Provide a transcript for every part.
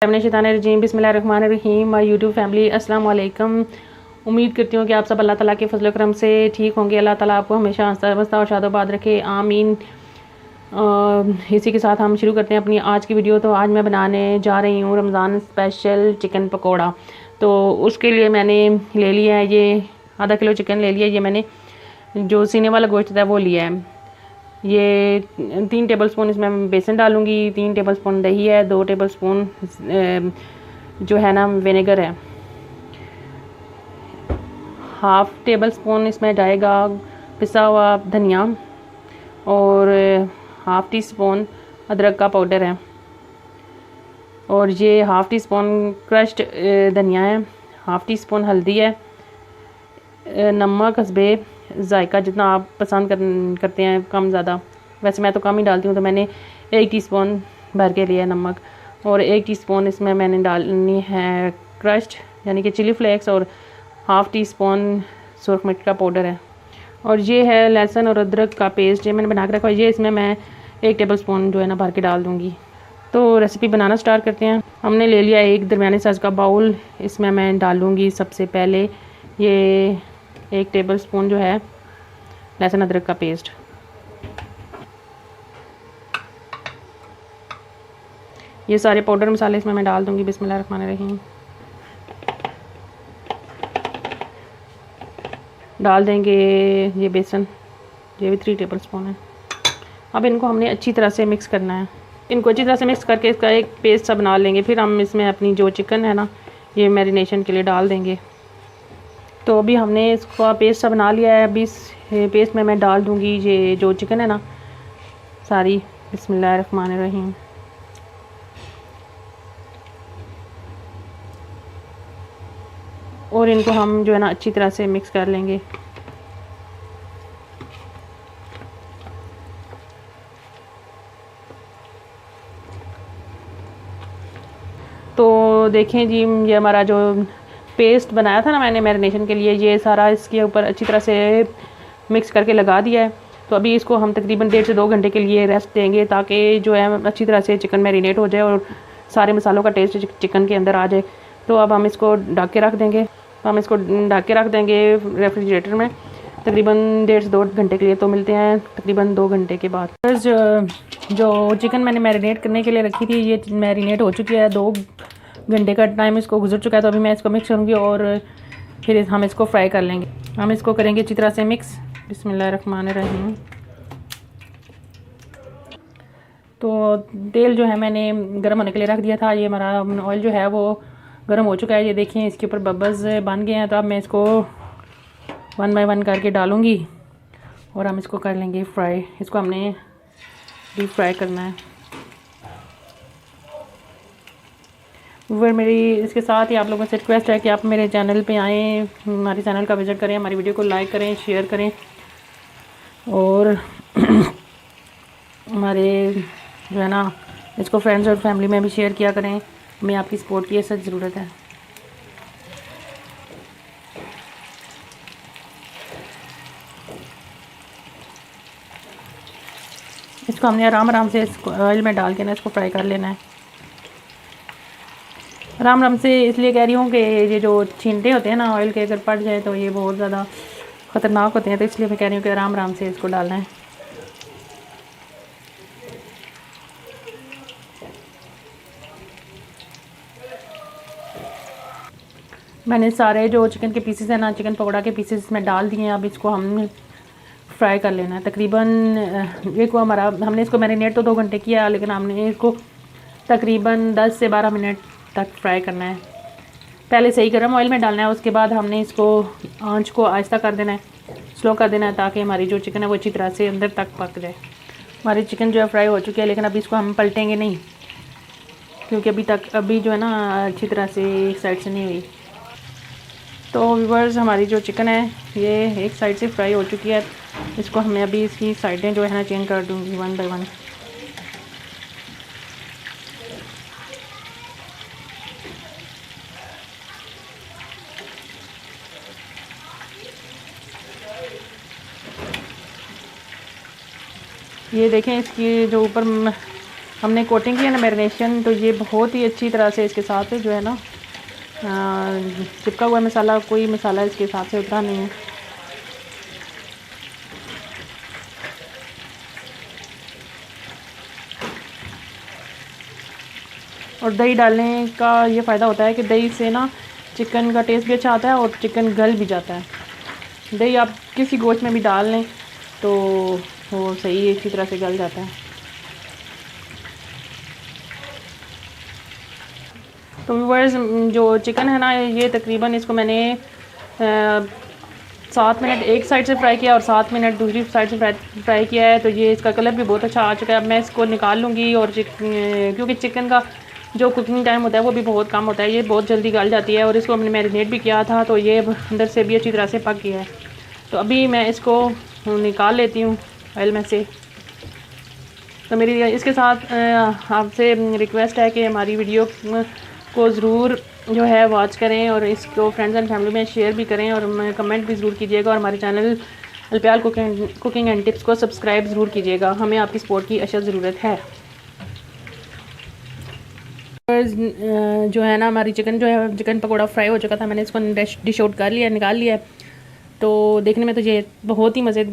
रजीम बिस्मिल्लाहिर्रहमानिर्रहीम। My YouTube family अस्सलाम वालेकुम। उम्मीद करती हूँ कि आप सब अल्लाह ताला के फजल करम से ठीक होंगे। अल्लाह ताला आपको हमेशा हंसता बसता और शादोबाद रखे, आमीन। इसी के साथ हम शुरू करते हैं अपनी आज की वीडियो। तो आज मैं बनाने जा रही हूँ रमज़ान स्पेशल चिकन पकौड़ा। तो उसके लिए मैंने ले लिया है ये आधा किलो चिकन ले लिया। ये मैंने जो सीने वाला गोश्त है वो लिया है। ये 3 टेबलस्पून इसमें बेसन डालूंगी, 3 टेबलस्पून दही है, 2 टेबलस्पून जो है ना विनेगर है, हाफ टेबल स्पून इसमें जाएगा पिसा हुआ धनिया और हाफ टी स्पून अदरक का पाउडर है, और ये हाफ टी स्पून क्रश्ड धनिया है, हाफ टी स्पून हल्दी है, नमक हस्बे जायका जितना आप पसंद करते हैं कम ज़्यादा। वैसे मैं तो कम ही डालती हूँ, तो मैंने 1 टीस्पून भर के लिया नमक, और 1 टीस्पून इसमें मैंने डालनी है क्रश्ड यानी कि चिली फ्लेक्स, और हाफ टी स्पून सुरख मिर्च का पाउडर है, और ये है लहसुन और अदरक का पेस्ट ये मैंने बना के रखा है। ये इसमें मैं 1 टेबल स्पून जो है ना भर के डाल दूँगी। तो रेसिपी बनाना स्टार्ट करते हैं। हमने ले लिया एक दरमियाने साइज़ का बाउल। इसमें मैं डालूँगी सबसे पहले ये 1 टेबल स्पून जो है लहसुन अदरक का पेस्ट। ये सारे पाउडर मसाले इसमें मैं डाल दूंगी। बिस्मिल्लाहिर्रहमानिर्रहीम। डाल देंगे ये बेसन, ये भी 3 टेबल स्पून है। अब इनको हमने अच्छी तरह से मिक्स करना है। इनको अच्छी तरह से मिक्स करके इसका एक पेस्ट सा बना लेंगे। फिर हम इसमें अपनी जो चिकन है ना ये मैरिनेशन के लिए डाल देंगे। तो अभी हमने इसका पेस्ट सा बना लिया है। अभी इस पेस्ट में मैं डाल दूंगी ये जो चिकन है ना सारी। बिस्मिल्लाहिर्रहमानिर्रहीम। और इनको हम जो है ना अच्छी तरह से मिक्स कर लेंगे। तो देखें जी, ये हमारा जो पेस्ट बनाया था ना मैंने मैरिनेशन के लिए, ये सारा इसके ऊपर अच्छी तरह से मिक्स करके लगा दिया है। तो अभी इसको हम तकरीबन 1.5 से 2 घंटे के लिए रेस्ट देंगे, ताकि जो है अच्छी तरह से चिकन मैरिनेट हो जाए और सारे मसालों का टेस्ट चिकन के अंदर आ जाए। तो अब हम इसको ढक के रख देंगे। हम इसको ढक के रख देंगे रेफ्रिजरेटर में तकरीबन 1.5 से 2 घंटे के लिए। तो मिलते हैं तकरीबन 2 घंटे के बाद। जो चिकन मैंने मैरिनेट करने के लिए रखी थी ये मैरिनेट हो चुकी है। 2 घंटे का टाइम इसको गुजर चुका है। तो अभी मैं इसको मिक्स करूँगी और फिर हम इसको फ्राई कर लेंगे। हम इसको करेंगे अच्छी तरह से मिक्स। बिस्मिल्लाहिर्रहमानिर्रहीम। तो तेल जो है मैंने गर्म होने के लिए रख दिया था। ये हमारा ऑयल जो है वो गर्म हो चुका है। ये देखिए इसके ऊपर बबल्स बन गए हैं। तो अब मैं इसको 1 बाय 1 करके डालूँगी और हम इसको कर लेंगे फ्राई। इसको हमने डीप फ्राई करना है। वो मेरी इसके साथ ही आप लोगों से रिक्वेस्ट है कि आप मेरे चैनल पे आएँ, हमारे चैनल का विज़िट करें, हमारी वीडियो को लाइक करें, शेयर करें, और हमारे जो है ना इसको फ्रेंड्स और फैमिली में भी शेयर किया करें। हमें आपकी सपोर्ट की सख्त ज़रूरत है। इसको हमने आराम आराम से इसको ऑयल में डाल के ना इसको फ्राई कर लेना है। आराम आराम से इसलिए कह रही हूँ कि ये जो छींटे होते हैं ना ऑयल के, अगर पड़ जाए तो ये बहुत ज़्यादा ख़तरनाक होते हैं। तो इसलिए मैं कह रही हूँ कि आराम आराम से इसको डालना है। मैंने सारे जो चिकन के पीसेस हैं ना, चिकन पकौड़ा के पीसेस इसमें डाल दिए हैं। अब इसको हम फ्राई कर लेना है। तकरीबन ये को हमारा हमने इसको मैरिनेट तो 2 घंटे किया, लेकिन हमने इसको तकरीबन 10 से 12 मिनट तक फ्राई करना है। पहले सही गर्म ऑयल में डालना है, उसके बाद हमने इसको आंच को आहिस्ता कर देना है, स्लो कर देना है, ताकि हमारी जो चिकन है वो अच्छी तरह से अंदर तक पक जाए। हमारी चिकन जो है फ्राई हो चुकी है, लेकिन अभी इसको हम पलटेंगे नहीं, क्योंकि अभी जो है ना अच्छी तरह से एक साइड से नहीं हुई। तो व्यूअर्स, हमारी जो चिकन है ये एक साइड से फ्राई हो चुकी है। इसको हमें अभी इसकी साइडें जो है ना चेंज कर दूँगी 1 बाय 1। ये देखें इसकी जो ऊपर हमने कोटिंग की है ना मैरिनेशन, तो ये बहुत ही अच्छी तरह से इसके साथ जो है ना चिपका हुआ मसाला, कोई मसाला इसके साथ से उतरा नहीं है। और दही डालने का ये फ़ायदा होता है कि दही से ना चिकन का टेस्ट भी अच्छा आता है और चिकन गल भी जाता है। दही आप किसी गोश्त में भी डाल लें तो वो सही अच्छी तरह से गल जाता है। तो व्यूअर्स, जो चिकन है ना, ये तकरीबन इसको मैंने 7 मिनट एक साइड से फ्राई किया और 7 मिनट दूसरी साइड से फ्राई किया है। तो ये इसका कलर भी बहुत अच्छा आ चुका है। अब मैं इसको निकाल लूँगी। और क्योंकि चिकन का जो कुकिंग टाइम होता है वो भी बहुत कम होता है, ये बहुत जल्दी गल जाती है। और इसको हमने मैरिनेट भी किया था, तो ये अंदर से भी अच्छी तरह से पक गया है। तो अभी मैं इसको निकाल लेती हूँ ऑयल में से। तो मेरी इसके साथ आपसे रिक्वेस्ट है कि हमारी वीडियो को ज़रूर जो है वॉच करें और इसको फ्रेंड्स एंड फैमिली में शेयर भी करें और कमेंट भी ज़रूर कीजिएगा। और हमारे चैनल अलप्याल कुकिंग एंड टिप्स को सब्सक्राइब ज़रूर कीजिएगा, हमें आपकी सपोर्ट की अशद ज़रूरत है। जो है ना हमारी चिकन पकौड़ा फ्राई हो चुका था, मैंने इसको डिश आउट कर लिया, निकाल लिया। तो देखने में तो ये बहुत ही मज़े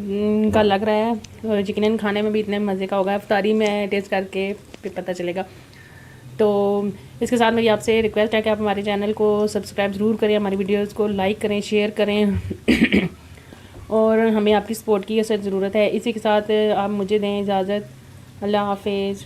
का लग रहा है और यकीनन खाने में भी इतने मज़े का होगा। इफ्तारी में टेस्ट करके फिर पता चलेगा। तो इसके साथ मेरी आपसे रिक्वेस्ट है कि आप हमारे चैनल को सब्सक्राइब ज़रूर करें, हमारी वीडियोस को लाइक करें, शेयर करें और हमें आपकी सपोर्ट की असर ज़रूरत है। इसी के साथ आप मुझे दें इजाज़त। अल्लाह हाफिज़।